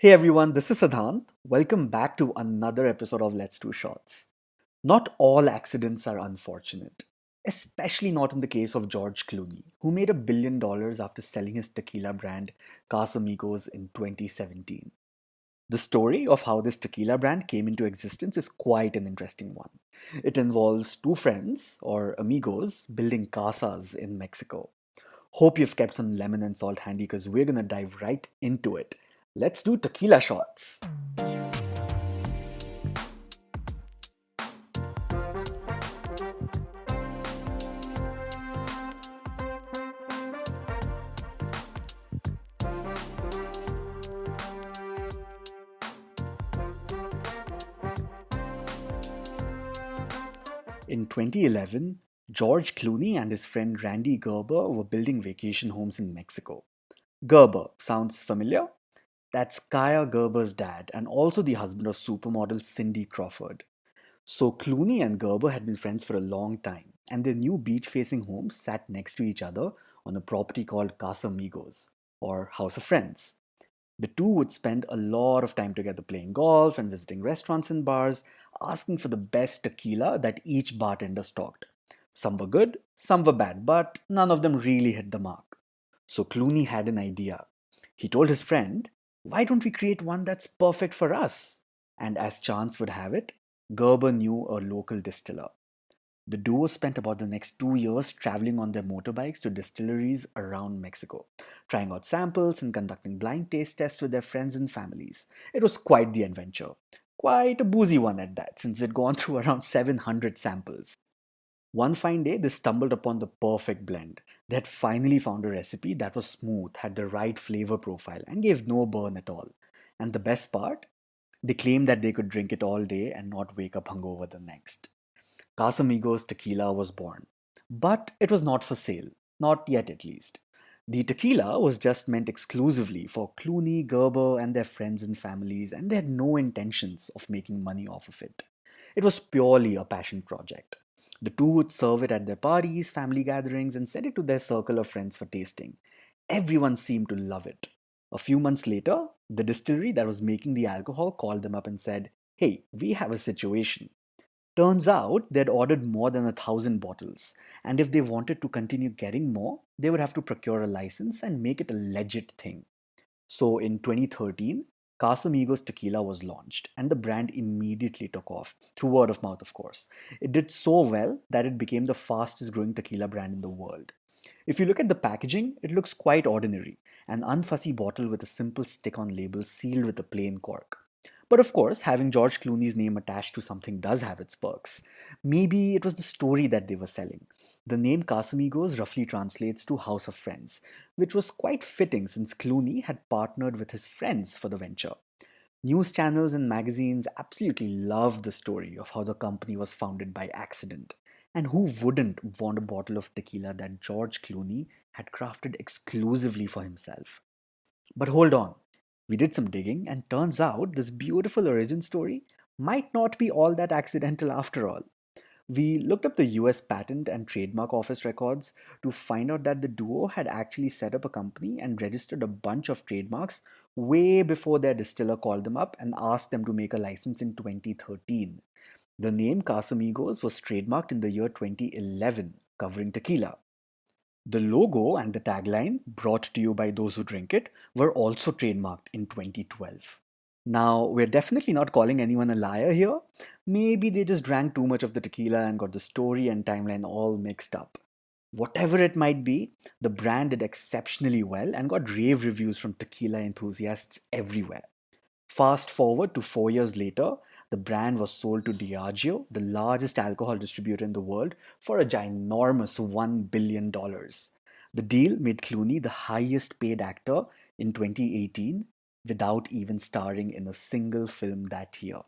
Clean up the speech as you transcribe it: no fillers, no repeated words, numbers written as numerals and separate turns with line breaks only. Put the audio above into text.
Hey everyone, this is Siddhant. Welcome back to another episode of Let's Do Shots. Not all accidents are unfortunate, especially not in the case of George Clooney, who made $1 billion after selling his tequila brand Casamigos in 2017. The story of how this tequila brand came into existence is quite an interesting one. It involves two friends, or amigos, building casas in Mexico. Hope you've kept some lemon and salt handy because we're gonna dive right into it. Let's do tequila shots. In 2011, George Clooney and his friend Randy Gerber were building vacation homes in Mexico. Gerber sounds familiar? That's Kaya Gerber's dad and also the husband of supermodel Cindy Crawford. So Clooney and Gerber had been friends for a long time, and their new beach-facing homes sat next to each other on a property called Casamigos, or House of Friends. The two would spend a lot of time together playing golf and visiting restaurants and bars, asking for the best tequila that each bartender stocked. Some were good, some were bad, but none of them really hit the mark. So Clooney had an idea. He told his friend, "Why don't we create one that's perfect for us?" And as chance would have it, Gerber knew a local distiller. The duo spent about the next 2 years traveling on their motorbikes to distilleries around Mexico, trying out samples and conducting blind taste tests with their friends and families. It was quite the adventure. Quite a boozy one at that, since they'd gone through around 700 samples. One fine day, they stumbled upon the perfect blend. They had finally found a recipe that was smooth, had the right flavor profile, and gave no burn at all. And the best part? They claimed that they could drink it all day and not wake up hungover the next. Casamigos tequila was born. But it was not for sale, not yet at least. The tequila was just meant exclusively for Clooney, Gerber, and their friends and families, and they had no intentions of making money off of it. It was purely a passion project. The two would serve it at their parties, family gatherings, and send it to their circle of friends for tasting. Everyone seemed to love it. A few months later, the distillery that was making the alcohol called them up and said, "Hey, we have a situation." Turns out they'd ordered more than 1,000 bottles, and if they wanted to continue getting more, they would have to procure a license and make it a legit thing. So in 2013, Casamigos Tequila was launched, and the brand immediately took off, through word of mouth, of course. It did so well that it became the fastest growing tequila brand in the world. If you look at the packaging, it looks quite ordinary, an unfussy bottle with a simple stick on label sealed with a plain cork. But of course, having George Clooney's name attached to something does have its perks. Maybe it was the story that they were selling. The name Casamigos roughly translates to House of Friends, which was quite fitting since Clooney had partnered with his friends for the venture. News channels and magazines absolutely loved the story of how the company was founded by accident. And who wouldn't want a bottle of tequila that George Clooney had crafted exclusively for himself? But hold on, we did some digging, and turns out this beautiful origin story might not be all that accidental after all. We looked up the US Patent and Trademark Office records to find out that the duo had actually set up a company and registered a bunch of trademarks way before their distiller called them up and asked them to make a license in 2013. The name Casamigos was trademarked in the year 2011, covering tequila. The logo and the tagline, "Brought to you by those who drink it," were also trademarked in 2012. Now, we're definitely not calling anyone a liar here. Maybe they just drank too much of the tequila and got the story and timeline all mixed up. Whatever it might be, the brand did exceptionally well and got rave reviews from tequila enthusiasts everywhere. Fast forward to 4 years later, the brand was sold to Diageo, the largest alcohol distributor in the world, for a ginormous $1 billion. The deal made Clooney the highest paid actor in 2018 without even starring in a single film that year.